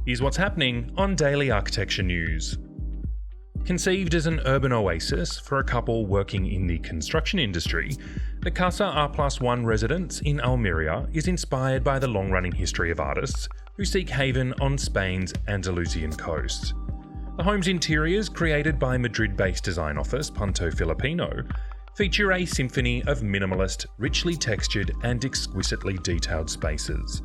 Here's what's happening on Daily Architecture News. Conceived as an urban oasis for a couple working in the construction industry, the Casa R+1 residence in Almeria is inspired by the long-running history of artists who seek haven on Spain's Andalusian coast. The home's interiors, created by Madrid-based design office Punto Filipino, feature a symphony of minimalist, richly textured and exquisitely detailed spaces.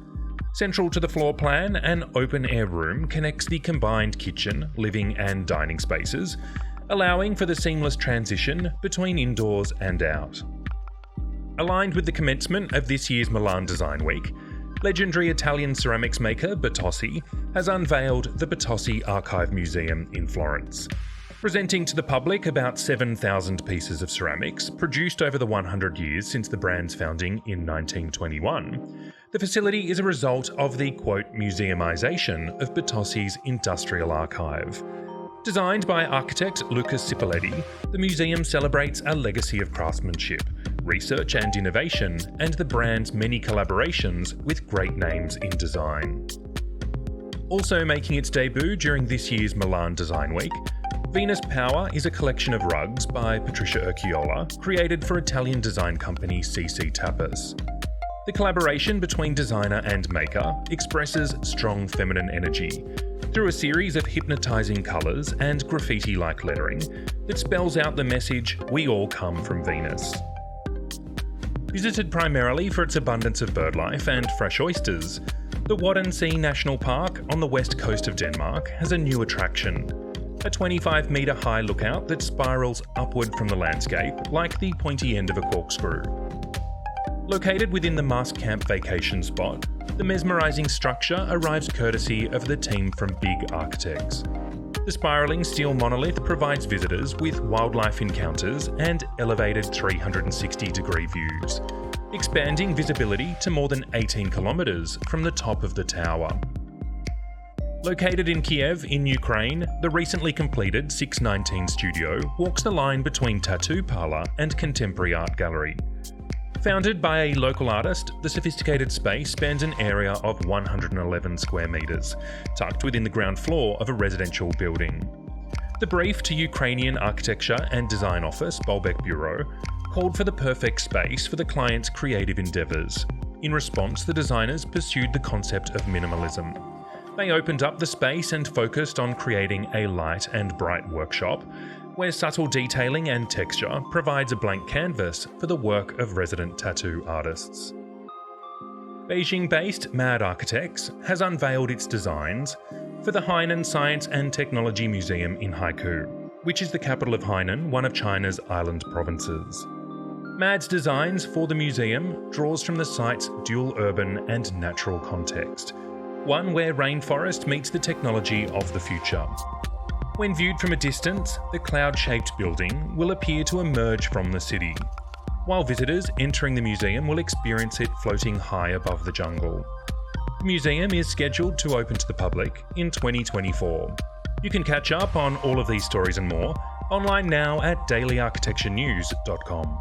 Central to the floor plan, an open-air room connects the combined kitchen, living and dining spaces, allowing for the seamless transition between indoors and out. Aligned with the commencement of this year's Milan Design Week, legendary Italian ceramics maker Bitossi has unveiled the Bitossi Archive Museum in Florence. Presenting to the public about 7,000 pieces of ceramics produced over the 100 years since the brand's founding in 1921, the facility is a result of the, quote, museumization of Bitossi's industrial archive. Designed by architect Luca Cipoletti, the museum celebrates a legacy of craftsmanship, research and innovation, and the brand's many collaborations with great names in design. Also making its debut during this year's Milan Design Week, Venus Power is a collection of rugs by Patricia Urquiola, created for Italian design company CC Tapas. The collaboration between designer and maker expresses strong feminine energy through a series of hypnotizing colours and graffiti-like lettering that spells out the message, "We all come from Venus." Visited primarily for its abundance of birdlife and fresh oysters, the Waddensee National Park on the west coast of Denmark has a new attraction, a 25-metre high lookout that spirals upward from the landscape like the pointy end of a corkscrew. Located within the Marsk camp vacation spot, the mesmerising structure arrives courtesy of the team from Big Architects. The spiralling steel monolith provides visitors with wildlife encounters and elevated 360-degree views, expanding visibility to more than 18 kilometres from the top of the tower. Located in Kiev in Ukraine, the recently completed 619 studio walks the line between tattoo parlour and contemporary art gallery. Founded by a local artist, the sophisticated space spans an area of 111 square metres, tucked within the ground floor of a residential building. The brief to Ukrainian architecture and design office Bolbec Bureau called for the perfect space for the client's creative endeavours. In response, the designers pursued the concept of minimalism. They opened up the space and focused on creating a light and bright workshop, where subtle detailing and texture provides a blank canvas for the work of resident tattoo artists. Beijing-based Mad Architects has unveiled its designs for the Hainan Science and Technology Museum in Haikou, which is the capital of Hainan, one of China's island provinces. Mad's designs for the museum draws from the site's dual urban and natural context, one where rainforest meets the technology of the future. When viewed from a distance, the cloud-shaped building will appear to emerge from the city, while visitors entering the museum will experience it floating high above the jungle. The museum is scheduled to open to the public in 2024. You can catch up on all of these stories and more online now at dailyarchitecturenews.com.